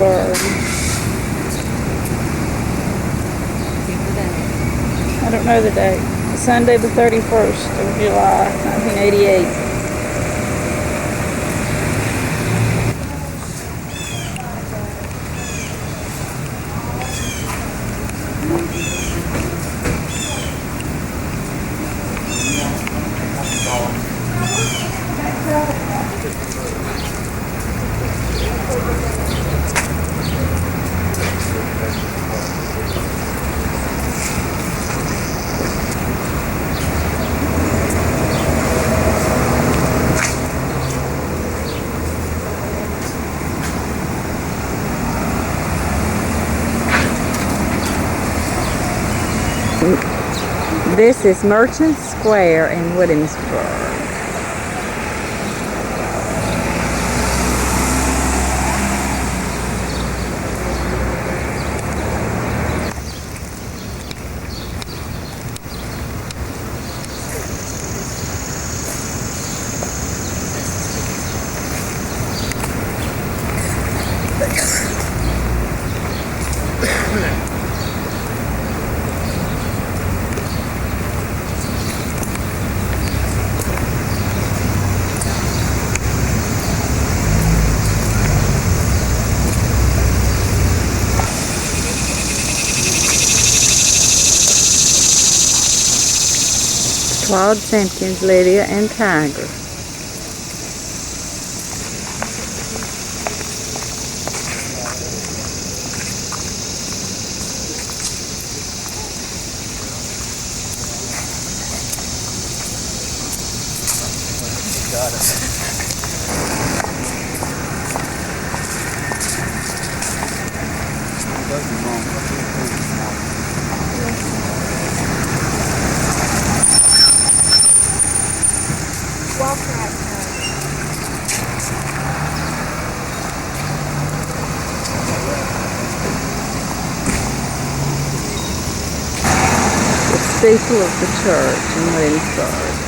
Williamsburg. I don't know the date. Sunday the 31st of July, 1988. This is Merchant Square in Williamsburg. Claude Simpkins, Lydia, and Tiger. Got it. The steeple of the church in Williamsburg.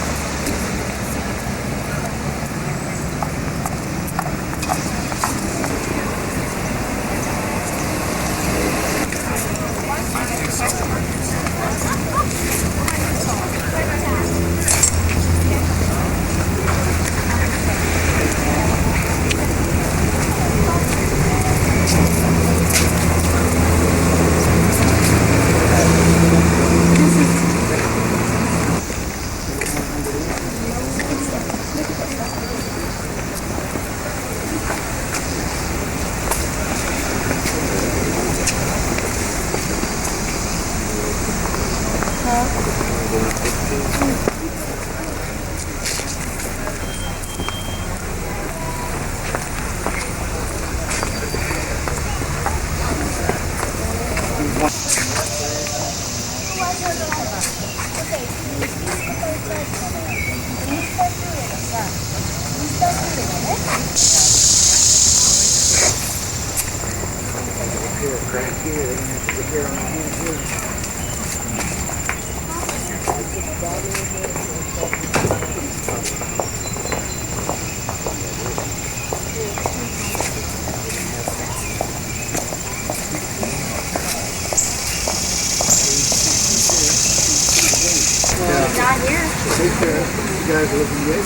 Not here. Take care. You guys are looking good.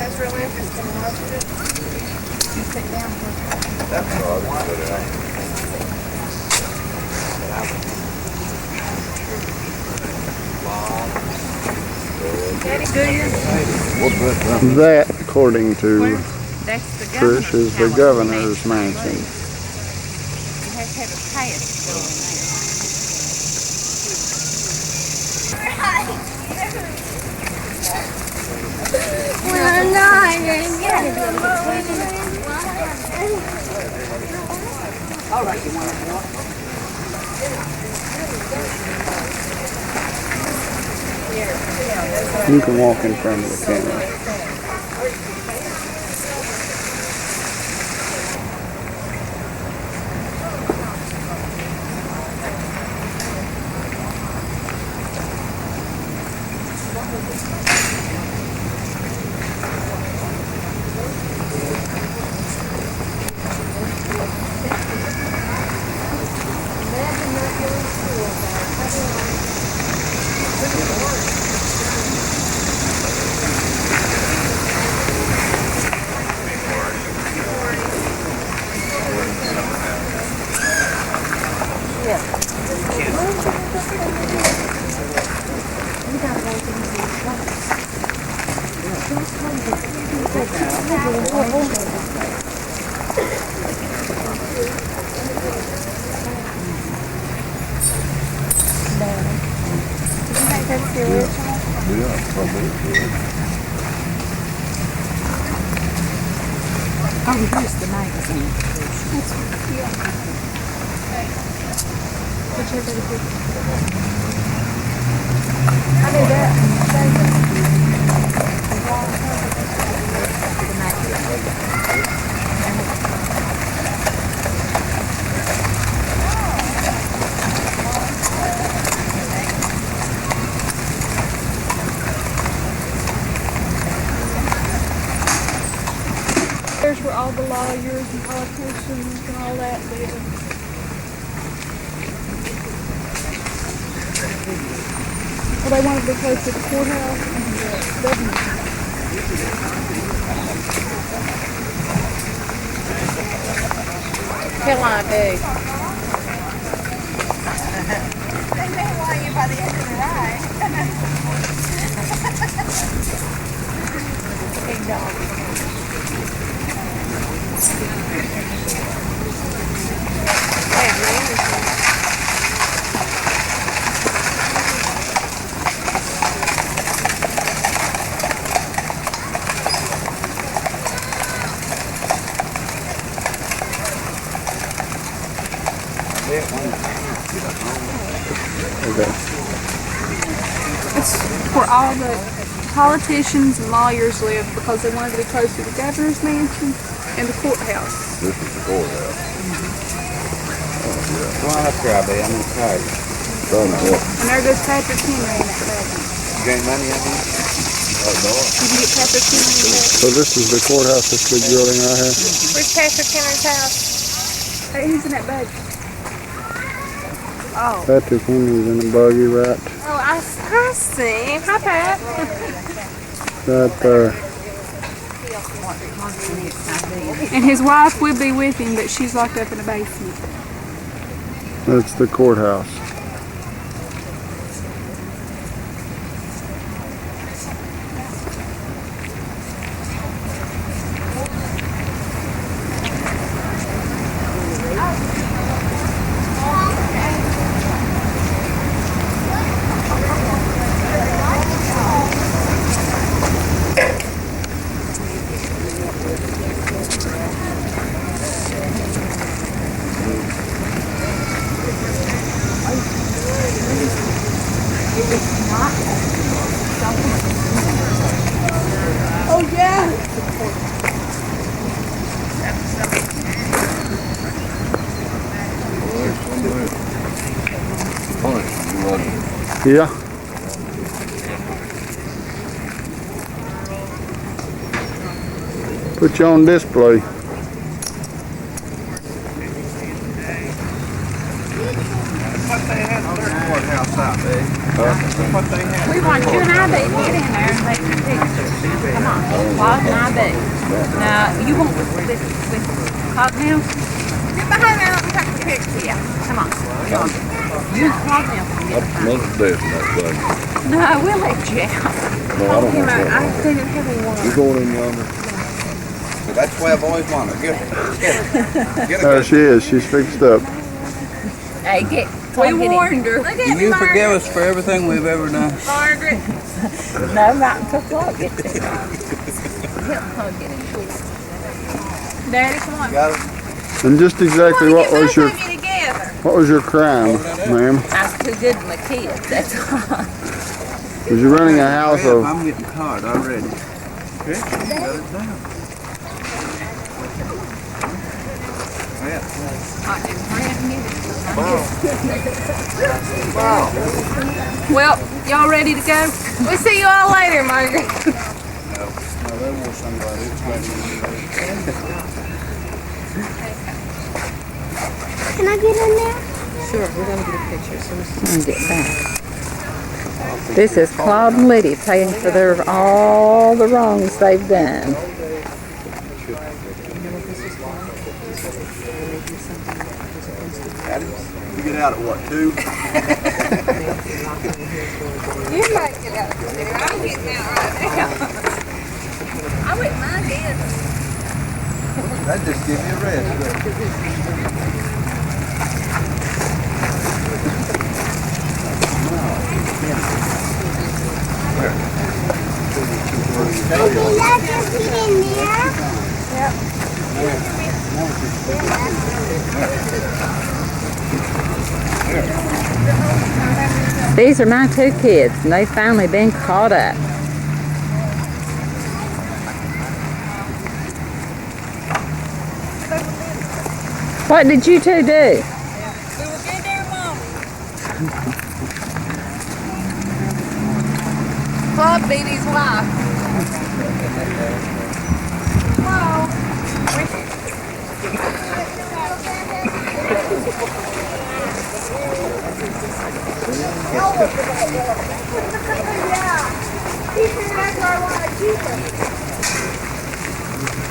That's real interesting. You sit down for That's all I put it on. Daddy, do you? That, according to That's the Trish, is the governor's mansion. You have to have a pass to go in there. Well, no, I didn't get it. All right, you want to walk? You can walk in front of the camera. Oh, here's the magazine. I knew that. There's where all the lawyers and politicians and all that live. Well, they wanted to be close to the courthouse and the government. Kill on big. They may want you by the end of the ride. Big dog. Okay. It's where all the politicians and lawyers live because they wanted to be close to the governor's mansion and the courthouse. This is the courthouse. Well, that's right, babe. I'm inside. And there goes Patrick Henry in that bag. You got any money on me? You can get Patrick Henry in that. So this is the courthouse, this big building right here? Where's Patrick Henry's house? Hey, he's in that bag. Oh. Patrick Henry's in the buggy right I see. Hi, Pat. there. And his wife would be with him, but she's locked up in the basement. That's the courthouse. Yeah. Put you on display. What they had on their courthouse out there. What they had. We want you and I to get in there and take some pictures. Come on, Claude and I do. Now, you want with Claude Nelson? Get behind there and take the picture. Yeah, come on. You and Claude Nelson. Most definitely. No, we'll let you out. No, I don't want that. I didn't have any water. You going in yonder? So that's where I've always wanted. Get a There she is. She's fixed up. Hey, We warned her. Look at Do you forgive us for everything we've ever done? Margaret. No, not until Claude gets there. Help Claude get in. Daddy, come on. Got it? And just exactly what was your Together. crime, ma'am? I was too good with my kids, that's all. Was you running a house of? I'm getting caught already. Okay, got it down. Well, y'all ready to go? We'll see you all later, Margaret. Can I get in there? Sure, we're going to get a picture as soon as we get back. This is Claude and Lydia paying for all the wrongs they've done. You get out at what, 2? You might get out of there. I'm getting out right now. I wouldn't mind it. That just give you a rest. Did I just get in there? These are my 2 kids, and they've finally been caught up. What did you 2 do? We were good there, Mom. Claude beat his wife. Come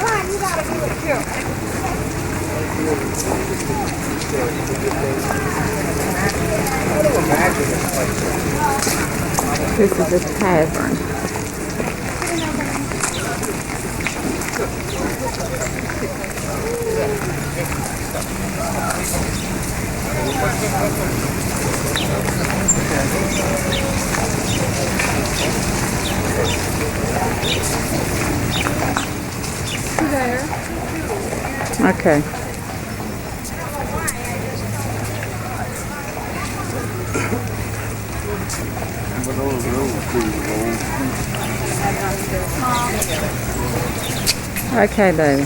on, you gotta do it too. This is a tavern. Okay. Okay, baby.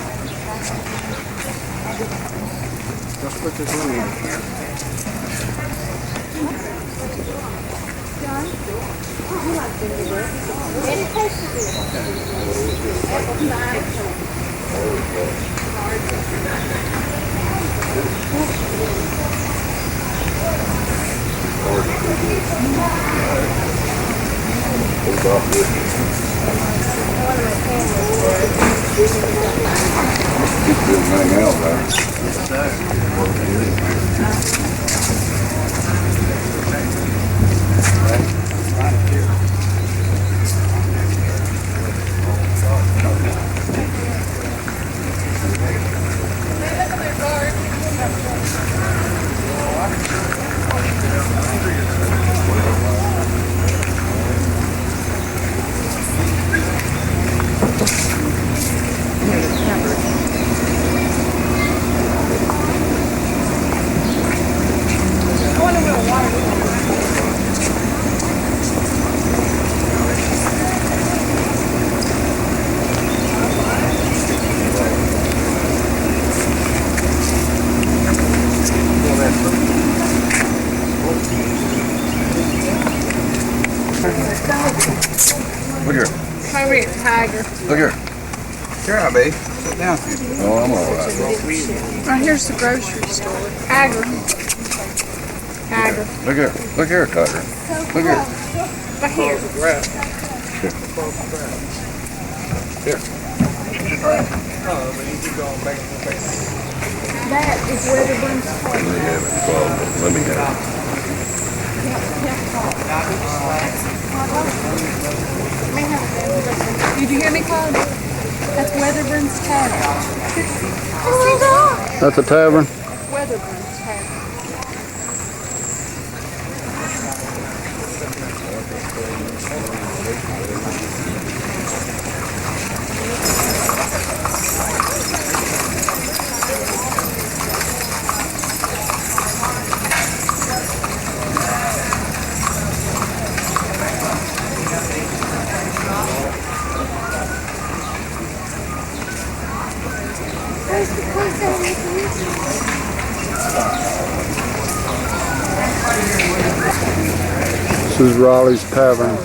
Let's put this one in. Hang out there. Tiger. Look here. Here I be. Sit down. Oh, I'm all right. Right here's the grocery store. Tiger. Tiger. Look here. Look here, Tiger. Look here. But here. Here. That is where the room's Let me have it. Well, let me have it. Did you hear me, Claude? That's Weatherburn's Tavern. That's a tavern. Weatherburn's Tavern. This is Raleigh's Tavern.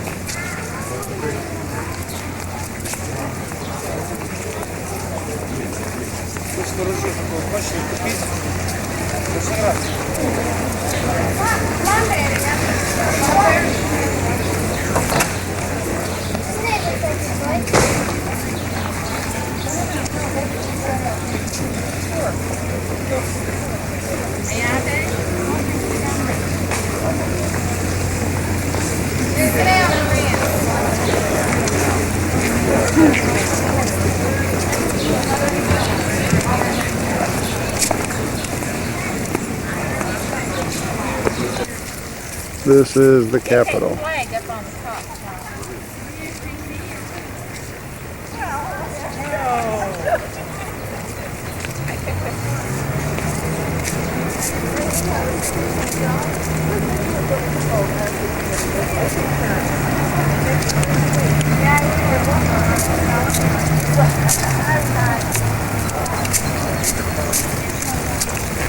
This is the Capitol. Flag up on the top.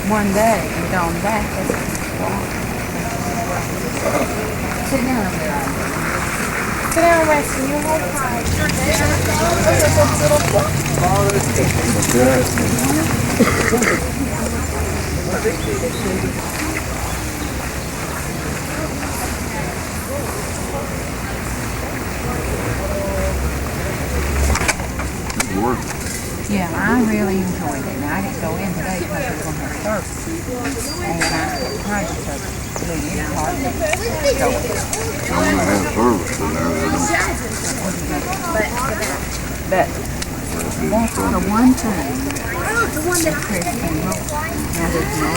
One day, and gone back. Sit down over there. Sit down, Weston. You'll hold tight. Yeah, I really enjoyed it. Now, I didn't go in today because we were going to have service. And I tried to leave it hard to go in. But that's the one thing that Chris can roll. Now, there's no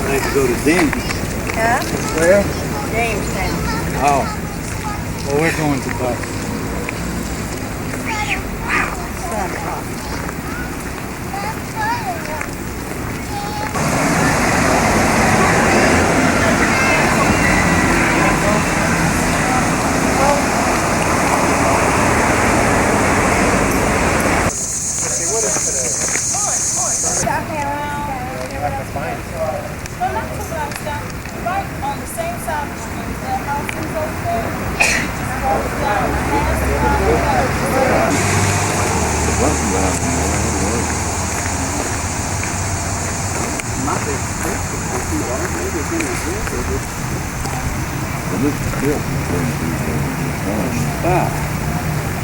I have to go to Denver. Yeah? Where? Jamestown. Oh. Well, we're going to Bucks.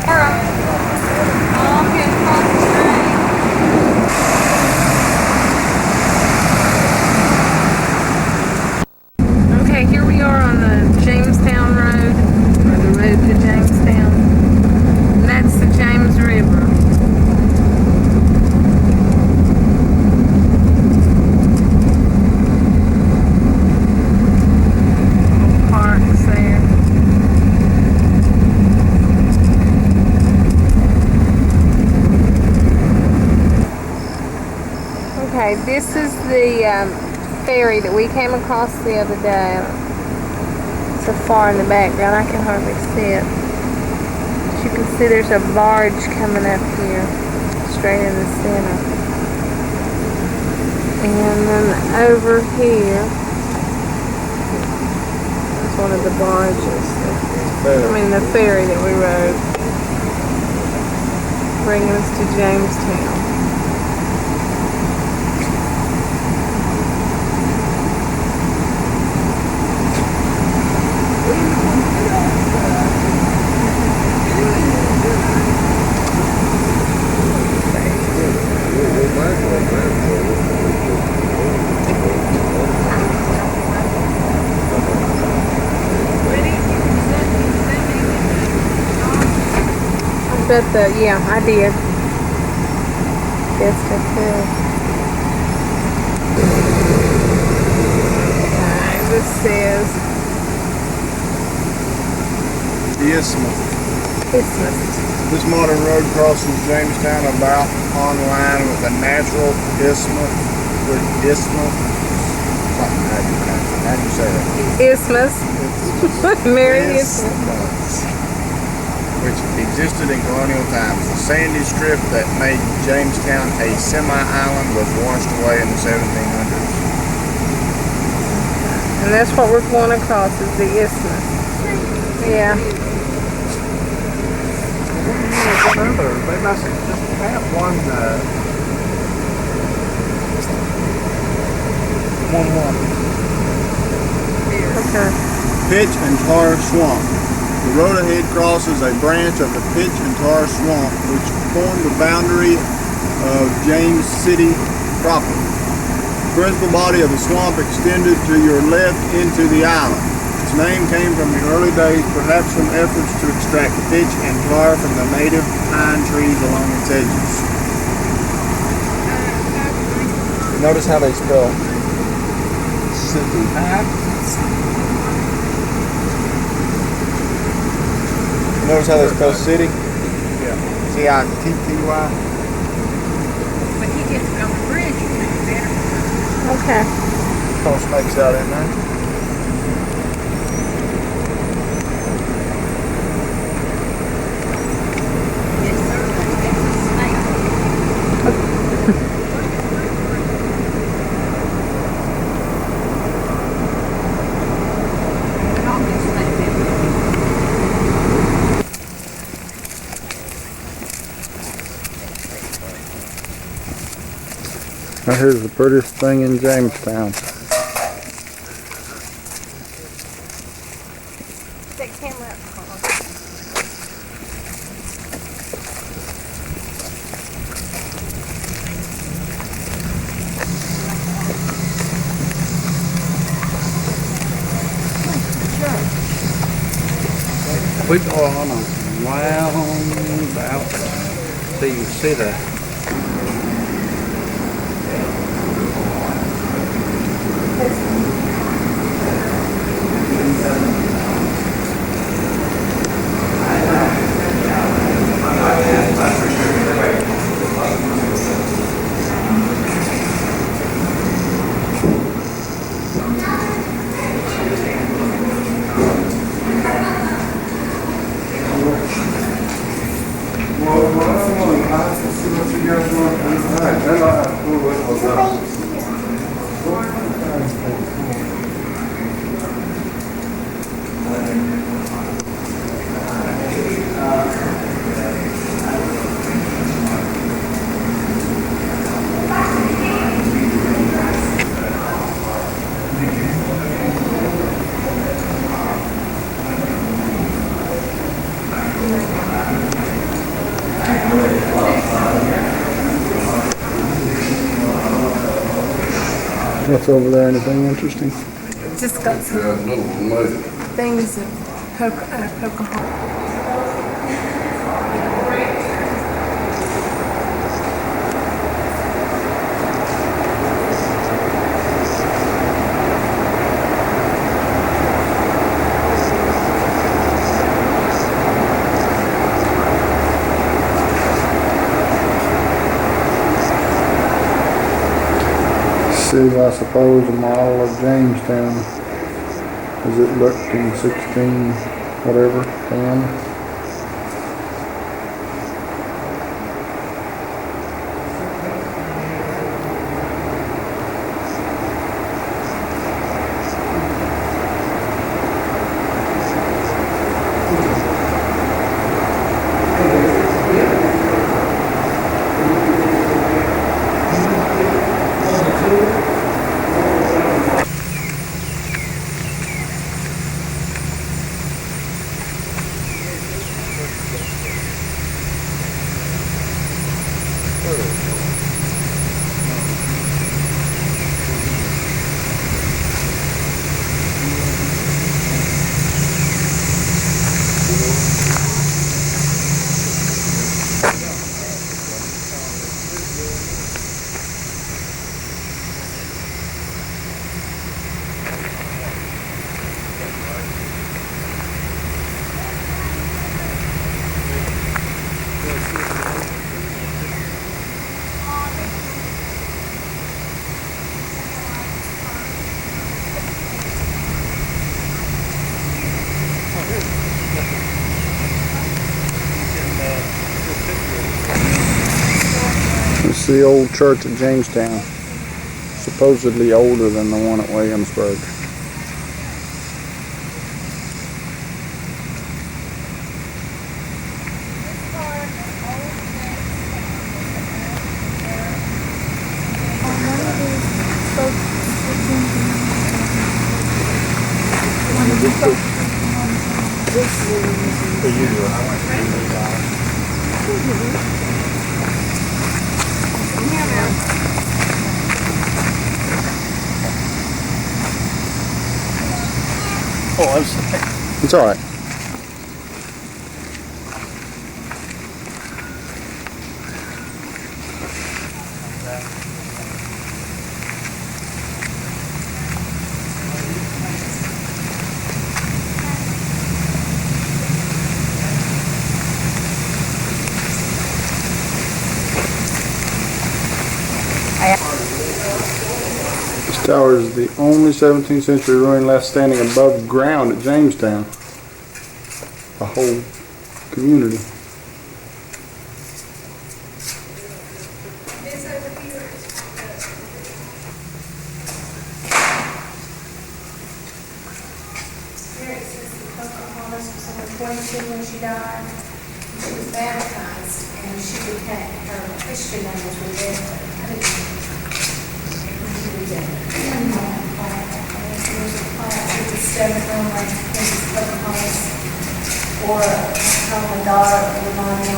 Alright. I'll get across the train. Okay, this is the ferry that we came across the other day. So far in the background, I can hardly see it. But you can see there's a barge coming up here, straight in the center. And then over here, that's one of the barges. The ferry that we rode, bringing us to Jamestown. Yeah, I did. Yes, I could. Alright, this says The Isthmus. Isthmus. This modern road crosses Jamestown about on line with the natural isthmus. How do you say that? Isthmus. Mary Isthmus. Which existed in colonial times. The sandy strip that made Jamestown a semi-island was washed away in the 1700s. And that's what we're going across is the Isthmus. Yeah. They must just have one Okay. Pitch and Tar Swamp. The road ahead crosses a branch of the Pitch and Tar Swamp, which formed the boundary of James City proper. The principal body of the swamp extended to your left into the island. Its name came from the early days, perhaps from efforts to extract pitch and tar from the native pine trees along its edges. Notice how they spell city. Notice how they spell city? Yeah. C-I-T-T-Y. But he gets on the bridge, you think better. Okay. Couple snakes out in there. Yes, sir. It's a snake. Now here's the prettiest thing in Jamestown. That camera up. We go on a roundabout so you see that. What's over there? Anything interesting? Just got some things of Pocahontas. is, I suppose, a model of Jamestown as it looked in 16 whatever, 10. It's the old church at Jamestown, supposedly older than the one at Williamsburg. Oh, I'm sorry. It's all right. This tower is the only 17th century ruin left standing above ground at Jamestown. The whole community. When she died, she was baptized, and she became, her Christian name was Rebecca. I didn't know. There's a plaque with the 7th room, like Mrs. Pocahontas, or my daughter, remind me,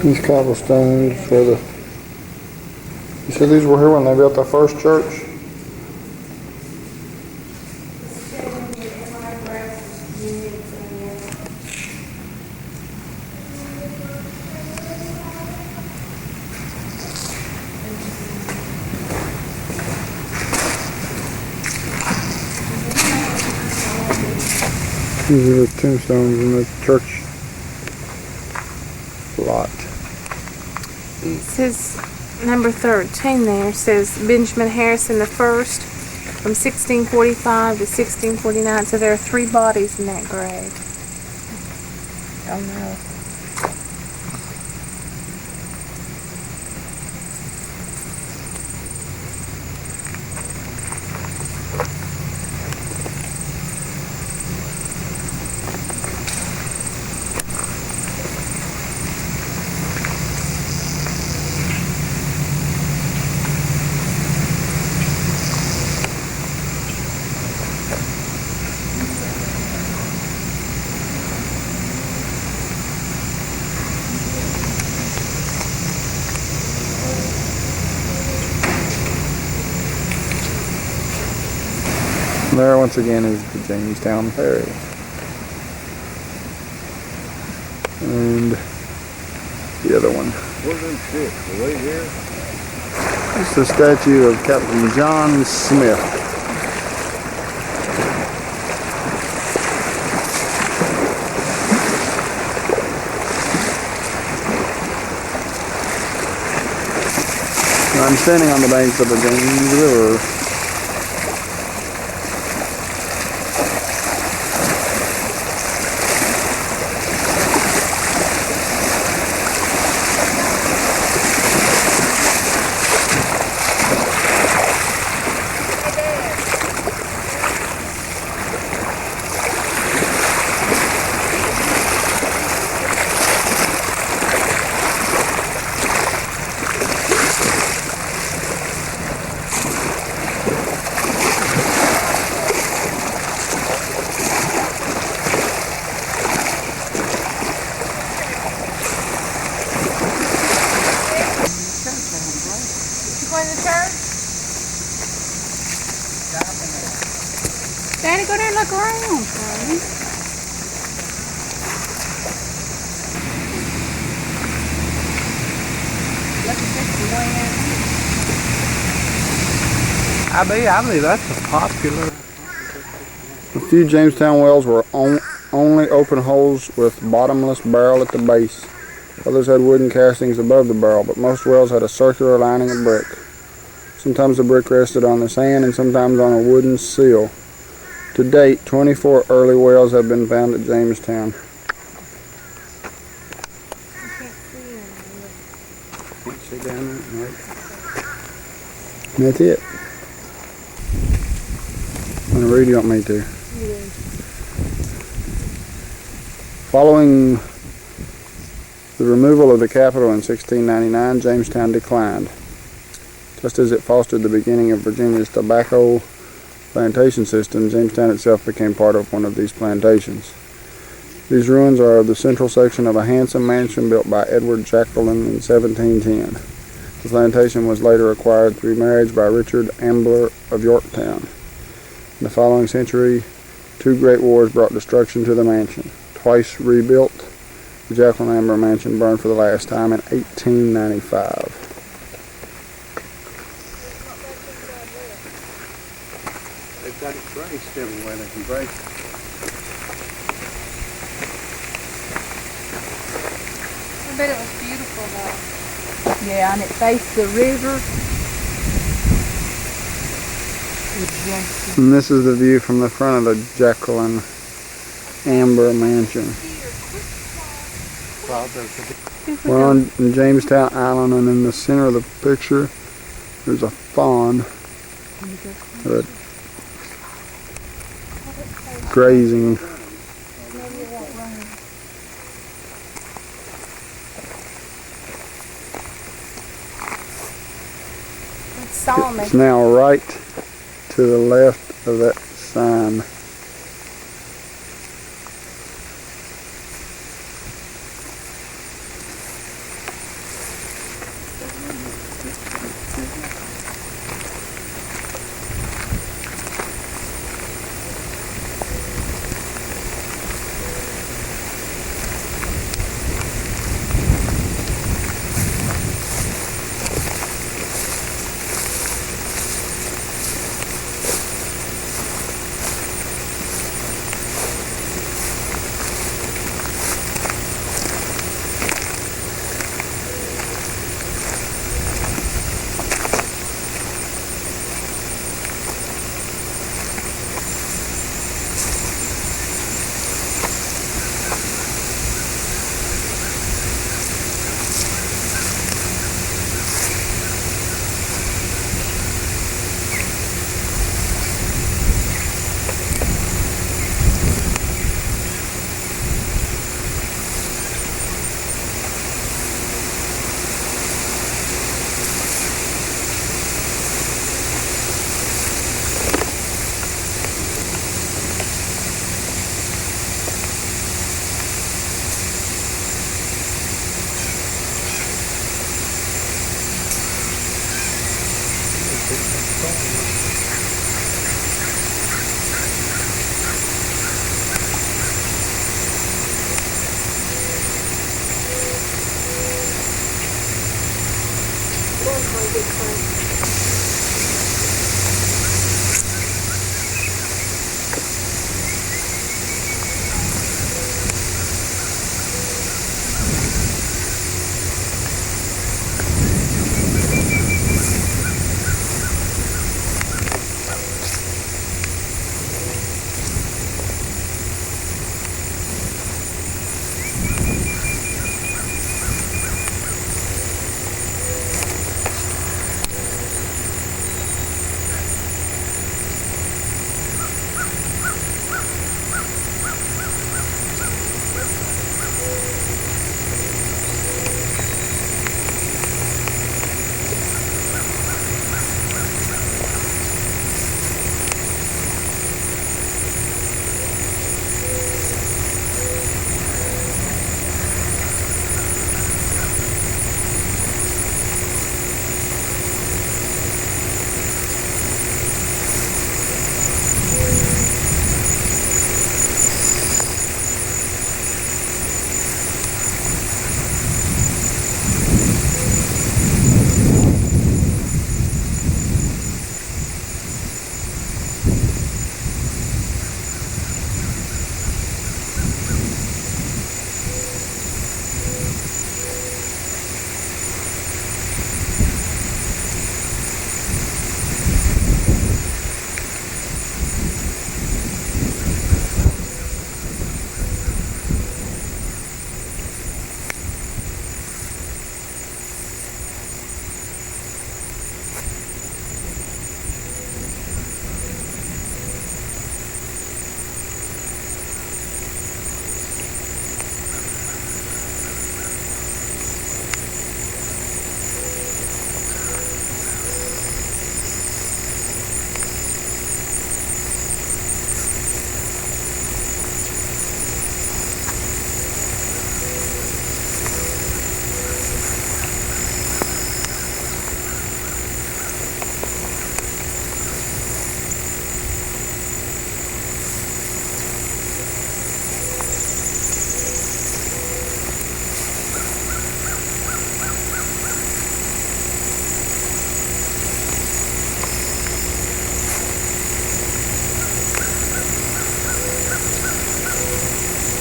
These cobblestones for the... You said these were here when they built the first church? These are the tombstones in the church lot. It says number 13 there says Benjamin Harrison the first from 1645 to 1649. So there are 3 bodies in that grave. Oh no. There once again is the Jamestown Ferry. And the other one. Where's them sticks? Are they here? It's the statue of Captain John Smith. I'm standing on the banks of the James River. Daddy, go there and look around, Charlie. I believe that's a popular. A few Jamestown wells were only open holes with bottomless barrel at the base. Others had wooden castings above the barrel, but most wells had a circular lining of brick. Sometimes the brick rested on the sand and sometimes on a wooden sill. To date, 24 early wells have been found at Jamestown. Can't see down there. Right. And that's it. I'm going to read, you want me to? Following the removal of the capital in 1699, Jamestown declined. Just as it fostered the beginning of Virginia's tobacco plantation system, Jamestown itself became part of one of these plantations. These ruins are the central section of a handsome mansion built by Edward Jacquelin in 1710. The plantation was later acquired through marriage by Richard Ambler of Yorktown. In the following century, two great wars brought destruction to the mansion. Twice rebuilt, the Jacqueline Ambler mansion burned for the last time in 1895. They've got it traced everywhere they can trace it. I bet it was beautiful though. Yeah, and it faced the river. And this is the view from the front of the Jacqueline Ambler mansion. We're on Jamestown Island, and in the center of the picture there's a fawn grazing. Solomon. It's now right to the left of that sign.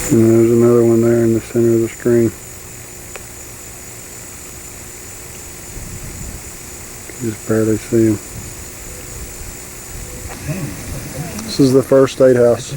And there's another one there in the center of the screen. You just barely see him. This is the first State House.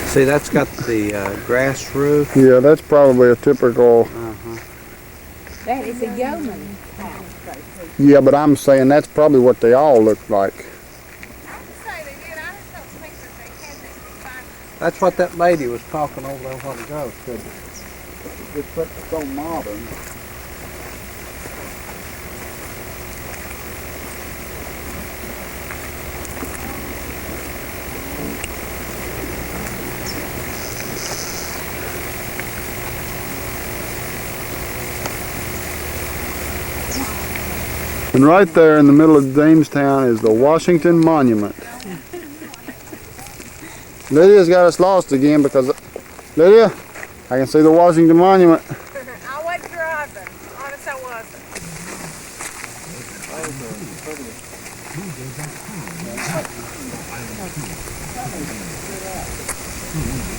See, that's got the grass roof. Yeah, that's probably a typical. That is a yeoman house. Yeah, but I'm saying that's probably what they all look like. That's what that lady was talking over there a while ago. Said it's so modern. And right there in the middle of Jamestown is the Washington Monument. Lydia's got us lost again because, Lydia, I can see the Washington Monument. I wasn't driving. Honest, I wasn't.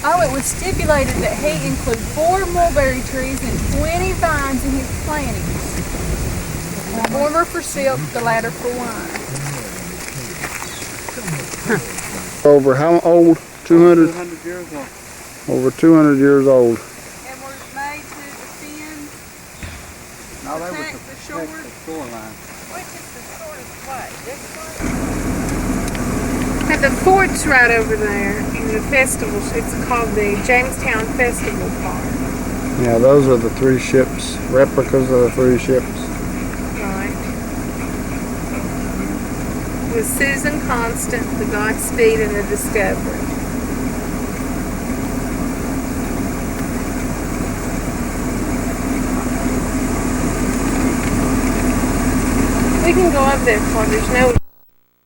Oh, it was stipulated that he include 4 mulberry trees and 20 vines in his plantings. The former for silk, the latter for wine. Over how old? 200? 200 years old. Over 200 years old. And were made to defend, No, they protect were the to shore. protect the shoreline. Which is the shortest way? This way? And the fort's right over there in the festival. It's called the Jamestown Festival Park. Yeah, those are the 3 ships, replicas of the 3 ships. Right. With Susan Constant, the Godspeed, and the Discovery. We can go up there, Claude. There's no